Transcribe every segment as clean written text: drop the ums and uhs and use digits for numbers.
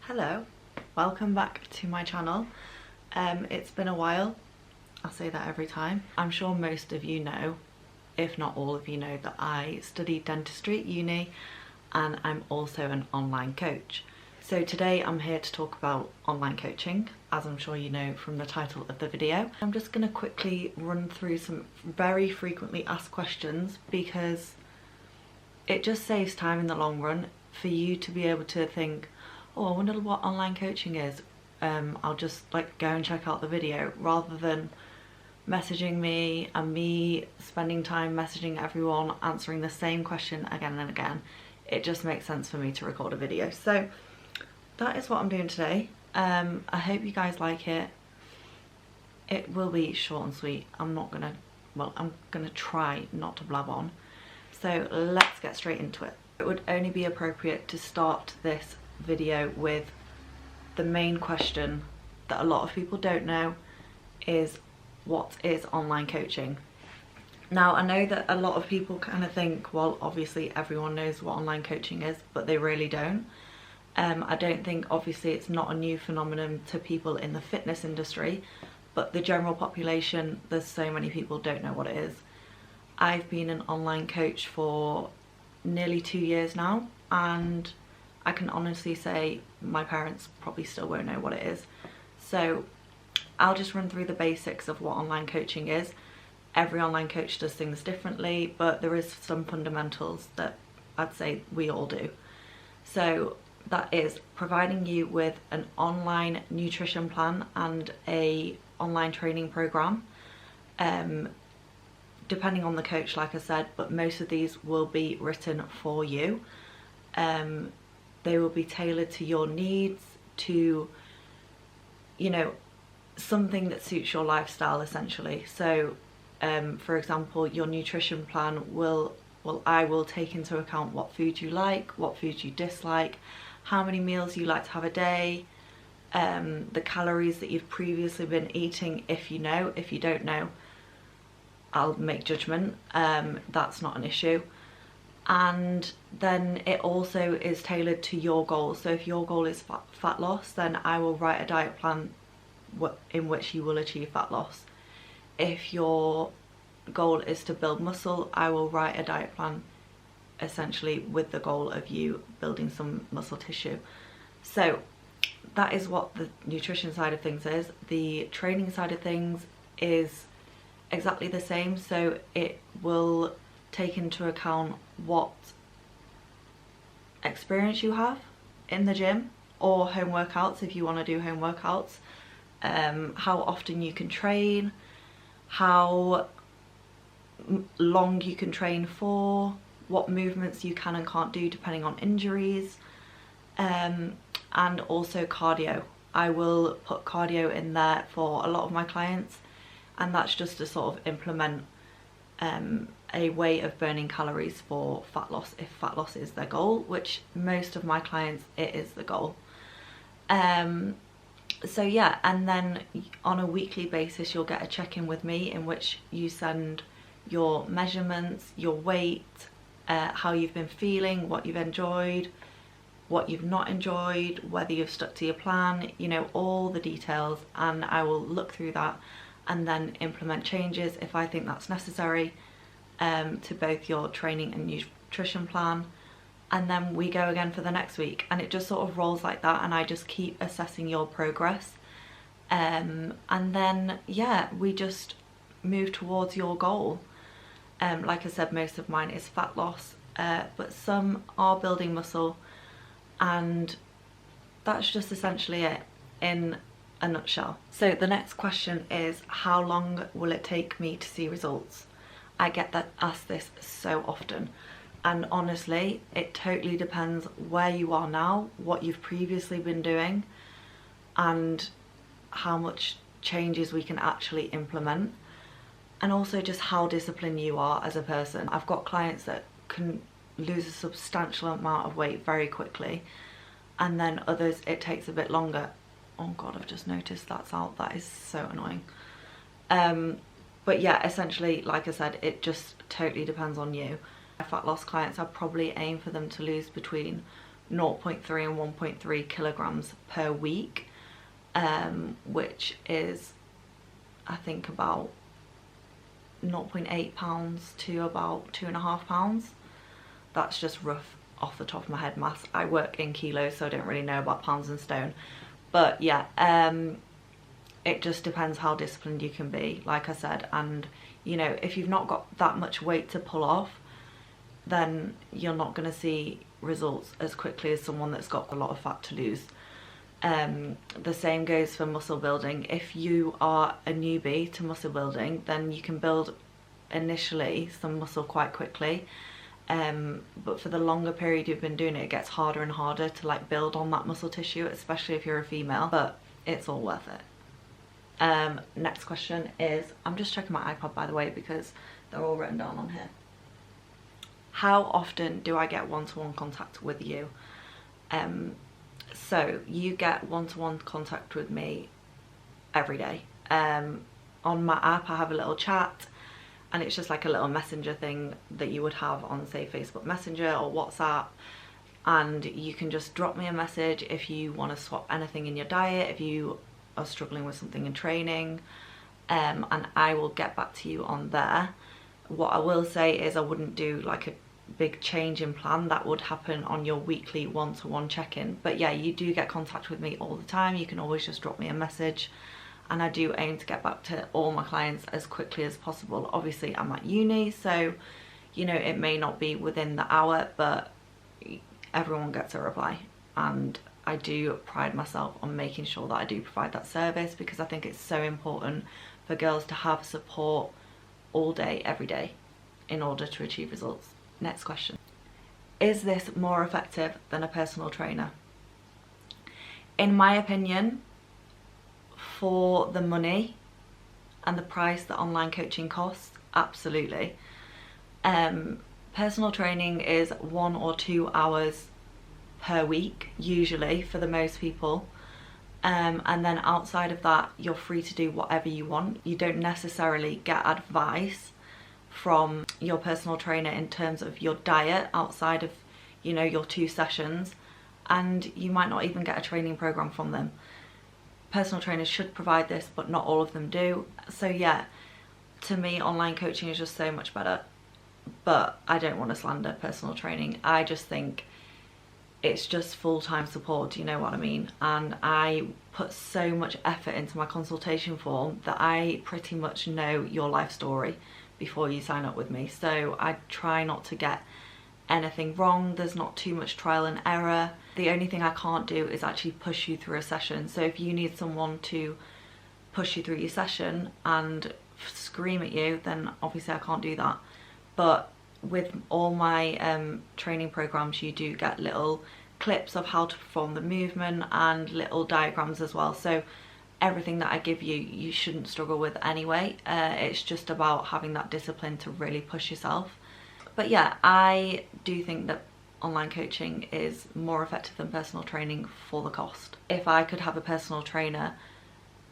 Hello, welcome back to my channel. It's been a while, I'll say that every time. I'm sure most of you know, if not all of you know, that I studied dentistry at uni and I'm also an online coach. So today I'm here to talk about online coaching, as I'm sure you know from the title of the video. I'm just going to quickly run through some very frequently asked questions because it just saves time in the long run for you to be able to think, oh, I wonder what online coaching is. I'll just go and check out the video, rather than messaging me and me spending time messaging everyone answering the same question again and again. It just makes sense for me to record a video. So that is what I'm doing today. I hope you guys like it. It will be short and sweet. I'm gonna try not to blab on. So let's get straight into it. It would only be appropriate to start this video with the main question that a lot of people don't know is, what is online coaching? Now, I know that a lot of people kind of think, well, obviously everyone knows what online coaching is, but they really don't. I don't think, obviously it's not a new phenomenon to people in the fitness industry, but the general population, there's so many people don't know what it is. I've been an online coach for nearly 2 years now, and I can honestly say my parents probably still won't know what it is. So I'll just run through the basics of what online coaching is. Every online coach does things differently, but there is some fundamentals that I'd say we all do. So that is providing you with an online nutrition plan and a online training program. Depending on the coach, like I said, but most of these will be written for you. They will be tailored to your needs, to, you know, something that suits your lifestyle essentially. So for example, your nutrition plan I will take into account what food you like, what food you dislike, how many meals you like to have a day, the calories that you've previously been eating, if you know. If you don't know, I'll make judgment. That's not an issue. And then it also is tailored to your goals. So if your goal is fat loss, then I will write a diet plan in which you will achieve fat loss. If your goal is to build muscle, I will write a diet plan essentially with the goal of you building some muscle tissue. So that is what the nutrition side of things is. The training side of things is exactly the same. So it will take into account what experience you have in the gym or home workouts, if you want to do home workouts, how often you can train, how long you can train for, what movements you can and can't do depending on injuries, and also cardio. I will put cardio in there for a lot of my clients, and that's just to sort of implement a way of burning calories for fat loss, if fat loss is their goal, which most of my clients, it is the goal. So yeah, and then on a weekly basis you'll get a check-in with me in which you send your measurements, your weight, how you've been feeling, what you've enjoyed, what you've not enjoyed, whether you've stuck to your plan, you know, all the details, and I will look through that and then implement changes if I think that's necessary, to both your training and nutrition plan. And then we go again for the next week, and it just sort of rolls like that, and I just keep assessing your progress. And then yeah, we just move towards your goal. Like I said, most of mine is fat loss, but some are building muscle, and that's just essentially it in a nutshell. So the next question is, how long will it take me to see results? I get asked this so often, and honestly it totally depends where you are now, what you've previously been doing, and how much changes we can actually implement, and also just how disciplined you are as a person. I've got clients that can lose a substantial amount of weight very quickly, and then others it takes a bit longer. Oh god, I've just noticed that's out. That is so annoying. But yeah, essentially, like I said, it just totally depends on you. My fat loss clients, I probably aim for them to lose between 0.3 and 1.3 kilograms per week, which is I think about 0.8 pounds to about 2.5 pounds. That's just rough off the top of my head maths. I work in kilos, so I don't really know about pounds and stone. But yeah, it just depends how disciplined you can be, like I said. And you know, if you've not got that much weight to pull off, then you're not going to see results as quickly as someone that's got a lot of fat to lose. The same goes for muscle building. If you are a newbie to muscle building, then you can build initially some muscle quite quickly, but for the longer period you've been doing it, it gets harder and harder to like build on that muscle tissue, especially if you're a female, but it's all worth it. Next question is, I'm just checking my iPad by the way because they're all written down on here. How often do I get one-to-one contact with you? So you get one-to-one contact with me every day. On my app I have a little chat, and it's just like a little messenger thing that you would have on, say, Facebook Messenger or WhatsApp, and you can just drop me a message if you want to swap anything in your diet, if you are struggling with something in training, and I will get back to you on there. What I will say is I wouldn't do like a big change in plan. That would happen on your weekly one-to-one check-in. But yeah, you do get contact with me all the time. You can always just drop me a message, and I do aim to get back to all my clients as quickly as possible. Obviously I'm at uni, so you know, it may not be within the hour, but everyone gets a reply, and I do pride myself on making sure that I do provide that service, because I think it's so important for girls to have support all day, every day, in order to achieve results. Next question. Is this more effective than a personal trainer? In my opinion, for the money and the price that online coaching costs, absolutely. Personal training is 1 or 2 hours per week, usually, for the most people. And then outside of that, you're free to do whatever you want. You don't necessarily get advice from your personal trainer in terms of your diet outside of, you know, your 2 sessions, and you might not even get a training program from them. Personal trainers should provide this, but not all of them do. So yeah, to me, online coaching is just so much better. But I don't want to slander personal training. I just think it's just full-time support, you know what I mean? And I put so much effort into my consultation form that I pretty much know your life story before you sign up with me. So I try not to get anything wrong. There's not too much trial and error. The only thing I can't do is actually push you through a session. So if you need someone to push you through your session and scream at you, then obviously I can't do that. But with all my training programs, you do get little clips of how to perform the movement and little diagrams as well. So everything that I give you, you shouldn't struggle with anyway. It's just about having that discipline to really push yourself. But yeah, I do think that online coaching is more effective than personal training for the cost. If I could have a personal trainer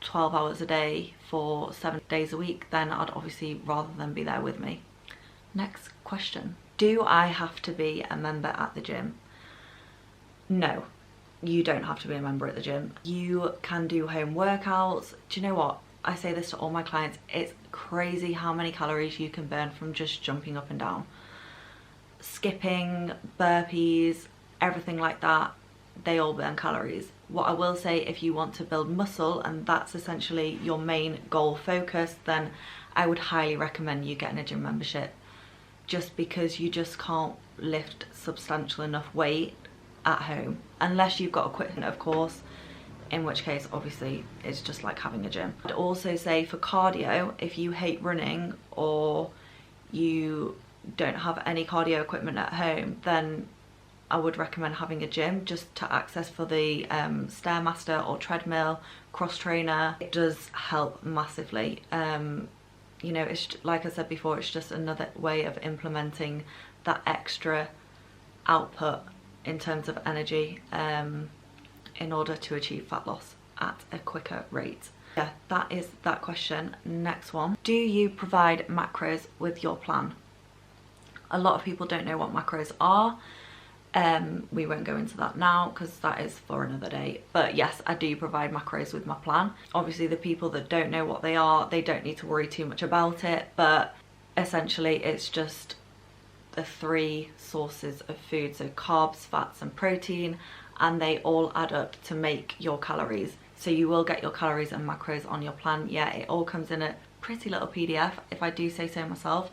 12 hours a day for 7 days a week, then I'd obviously rather than be there with me. Next question. Do I have to be a member at the gym? No, you don't have to be a member at the gym. You can do home workouts. Do you know what? I say this to all my clients. It's crazy how many calories you can burn from just jumping up and down. Skipping, burpees, everything like that, they all burn calories. What I will say, if you want to build muscle and that's essentially your main goal focus, then I would highly recommend you getting a gym membership, just because you just can't lift substantial enough weight at home, unless you've got equipment, of course, in which case obviously it's just like having a gym. I'd also say for cardio, if you hate running or you don't have any cardio equipment at home, then I would recommend having a gym just to access for the Stairmaster or treadmill, cross trainer. It does help massively. You know, it's like I said before, it's just another way of implementing that extra output in terms of energy in order to achieve fat loss at a quicker rate. Yeah, that is that question. Next one. Do you provide macros with your plan? A lot of people don't know what macros are. We won't go into that now because that is for another day. But yes, I do provide macros with my plan. Obviously the people that don't know what they are, they don't need to worry too much about it, but essentially it's just the 3 sources of food, so carbs, fats and protein, and they all add up to make your calories. So you will get your calories and macros on your plan. Yeah, it all comes in a pretty little PDF, if I do say so myself,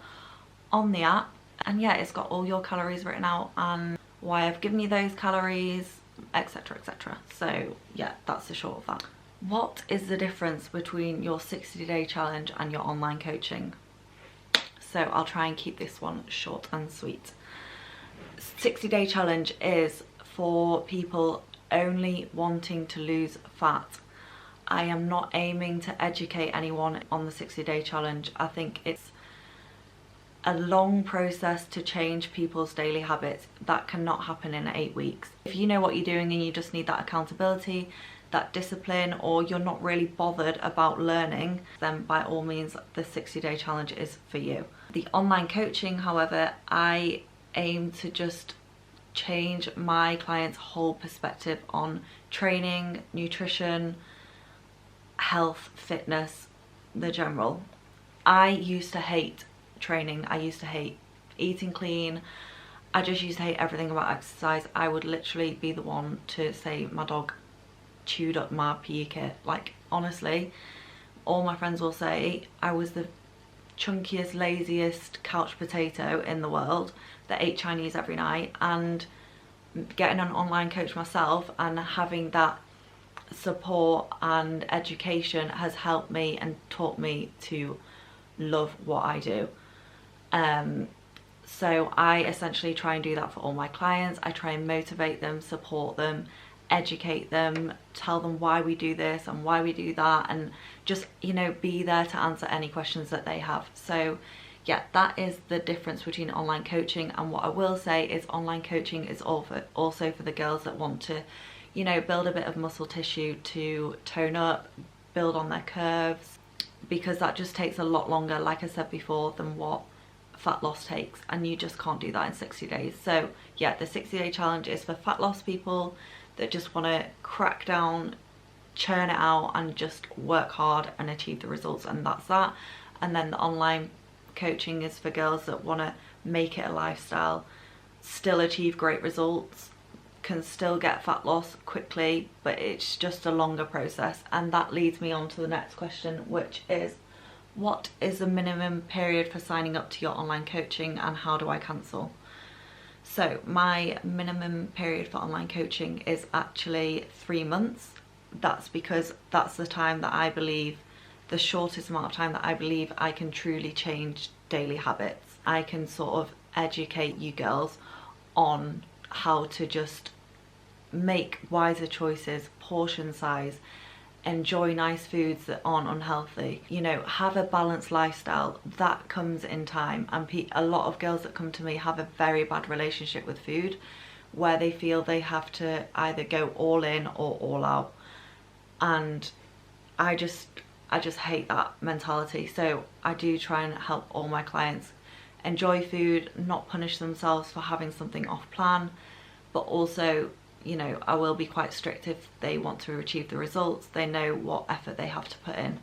on the app. And yeah, it's got all your calories written out and why I've given you those calories, etc, etc. So yeah, that's the short of that. What is the difference between your 60-day challenge and your online coaching? So I'll try and keep this one short and sweet. 60-day challenge is for people only wanting to lose fat. I am not aiming to educate anyone on the 60-day challenge. I think it's a long process to change people's daily habits. That cannot happen in 8 weeks. If you know what you're doing and you just need that accountability, that discipline, or you're not really bothered about learning, then by all means the 60-day challenge is for you. The online coaching, however, I aim to just change my clients' whole perspective on training, nutrition, health, fitness, the general. I used to hate training. I used to hate eating clean. I just used to hate everything about exercise. I would literally be the one to say my dog chewed up my PE kit. Like, honestly, all my friends will say I was the chunkiest, laziest couch potato in the world that ate Chinese every night. And getting an online coach myself and having that support and education has helped me and taught me to love what I do. So I essentially try and do that for all my clients. I try and motivate them, support them, educate them, tell them why we do this and why we do that, and just, you know, be there to answer any questions that they have. So yeah, that is the difference between online coaching. And what I will say is online coaching is also for the girls that want to, you know, build a bit of muscle tissue to tone up, build on their curves, because that just takes a lot longer, like I said before, than what fat loss takes, and you just can't do that in 60 days. So yeah, the 60-day challenge is for fat loss people that just want to crack down, churn it out and just work hard and achieve the results, and that's that. And then the online coaching is for girls that want to make it a lifestyle, still achieve great results, can still get fat loss quickly, but it's just a longer process. And that leads me on to the next question, which is, what is the minimum period for signing up to your online coaching and how do I cancel? So my minimum period for online coaching is actually 3 months. That's because that's the time that I believe, the shortest amount of time that I believe I can truly change daily habits. I can sort of educate you girls on how to just make wiser choices, portion size, enjoy nice foods that aren't unhealthy, you know, have a balanced lifestyle. That comes in time. And a lot of girls that come to me have a very bad relationship with food, where they feel they have to either go all in or all out, and I just hate that mentality. So I do try and help all my clients enjoy food, not punish themselves for having something off plan, but also, you know, I will be quite strict if they want to achieve the results. They know what effort they have to put in.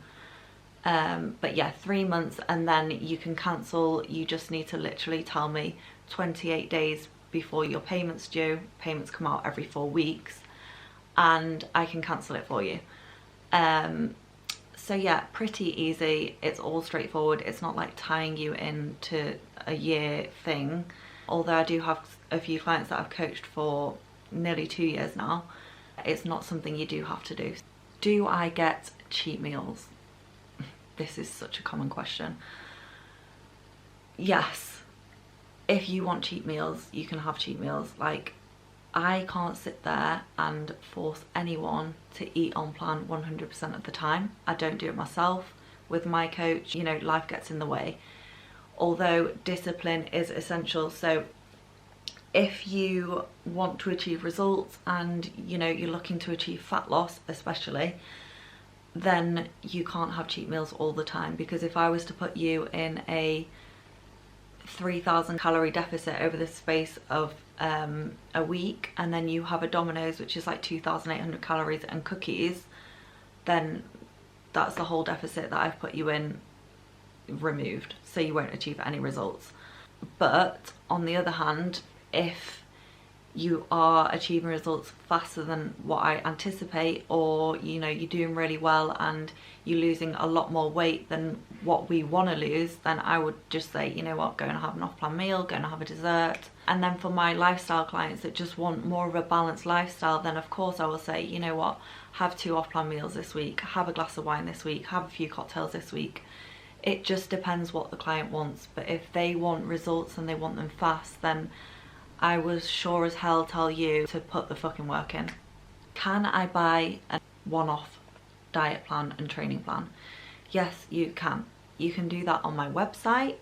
But yeah, 3 months, and then you can cancel. You just need to literally tell me 28 days before your payment's due. Payments come out every 4 weeks, and I can cancel it for you. So yeah, pretty easy. It's all straightforward. It's not like tying you into a year thing. Although I do have a few clients that I've coached for nearly 2 years now. It's not something you do have to do. Do I get cheat meals? This is such a common question. Yes, if you want cheat meals, you can have cheat meals. Like, I can't sit there and force anyone to eat on plan 100% of the time. I don't do it myself. With my coach, you know, life gets in the way. Although discipline is essential. So if you want to achieve results and, you know, you're looking to achieve fat loss especially, then you can't have cheat meals all the time. Because if I was to put you in a 3,000 calorie deficit over the space of a week, and then you have a Domino's which is like 2,800 calories and cookies, then that's the whole deficit that I've put you in removed, so you won't achieve any results. But on the other hand, if you are achieving results faster than what I anticipate, or you know, you're doing really well and you're losing a lot more weight than what we want to lose, then I would just say, you know what, go and have an off-plan meal, go and have a dessert. And then for my lifestyle clients that just want more of a balanced lifestyle, then of course I will say, you know what, have 2 off-plan meals this week, have a glass of wine this week, have a few cocktails this week. It just depends what the client wants. But if they want results and they want them fast, then I will sure as hell tell you to put the fucking work in. Can I buy a one-off diet plan and training plan? Yes, you can. You can do that on my website.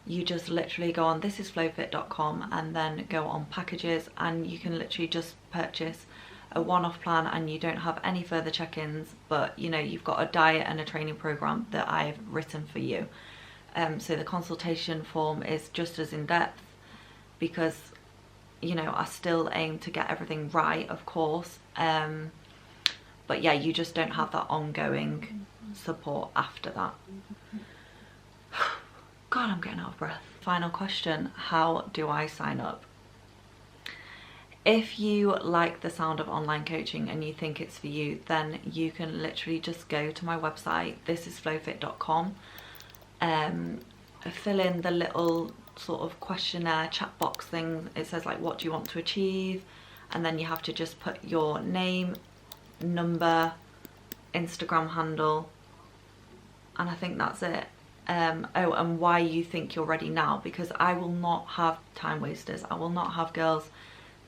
You just literally go on thisisflowfit.com and then go on packages, and you can literally just purchase a one-off plan, and you don't have any further check-ins, but you know, you've got a diet and a training program that I've written for you. So the consultation form is just as in-depth, because you know, I still aim to get everything right, of course, but yeah, you just don't have that ongoing support after that. God, I'm getting out of breath. Final question, how do I sign up? If you like the sound of online coaching and you think it's for you, then you can literally just go to my website, thisisflowfit.com, fill in the little sort of questionnaire chat box thing. It says like, what do you want to achieve? And then you have to just put your name, number, Instagram handle, and I think that's it. Oh, and why you think you're ready now, because I will not have time wasters. I will not have girls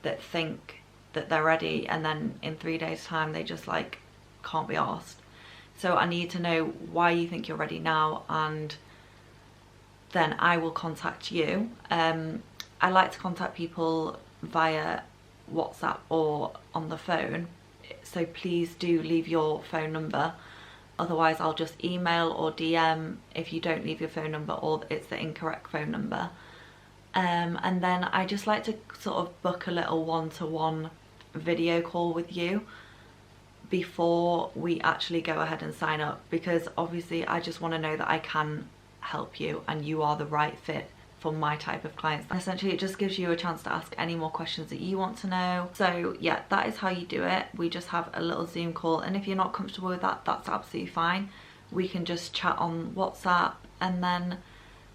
that think that they're ready and then in 3 days time they just like can't be arsed. So I need to know why you think you're ready now, and then I will contact you. I like to contact people via WhatsApp or on the phone, so please do leave your phone number, otherwise I'll just email or DM if you don't leave your phone number or it's the incorrect phone number. And then I just like to sort of book a little one-to-one video call with you before we actually go ahead and sign up, because obviously I just want to know that I can help you and you are the right fit for my type of clients. And essentially it just gives you a chance to ask any more questions that you want to know. So yeah, that is how you do it. We just have a little Zoom call, and if you're not comfortable with that, that's absolutely fine. We can just chat on WhatsApp, and then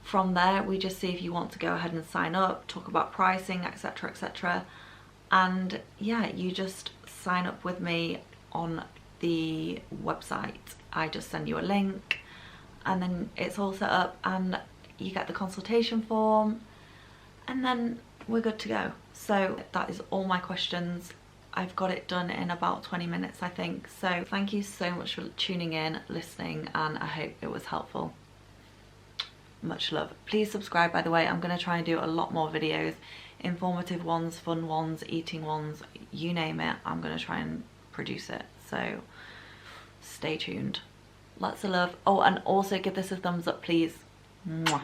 from there we just see if you want to go ahead and sign up, talk about pricing, etc, etc. And yeah, you just sign up with me on the website. I just send you a link and then it's all set up, and you get the consultation form, and then we're good to go. So that is all my questions. I've got it done in about 20 minutes, I think. So thank you so much for tuning in, listening, and I hope it was helpful. Much love. Please subscribe, by the way. I'm going to try and do a lot more videos, informative ones, fun ones, eating ones, you name it. I'm going to try and produce it, so stay tuned. Lots of love. Oh, and also give this a thumbs up, please. Mwah.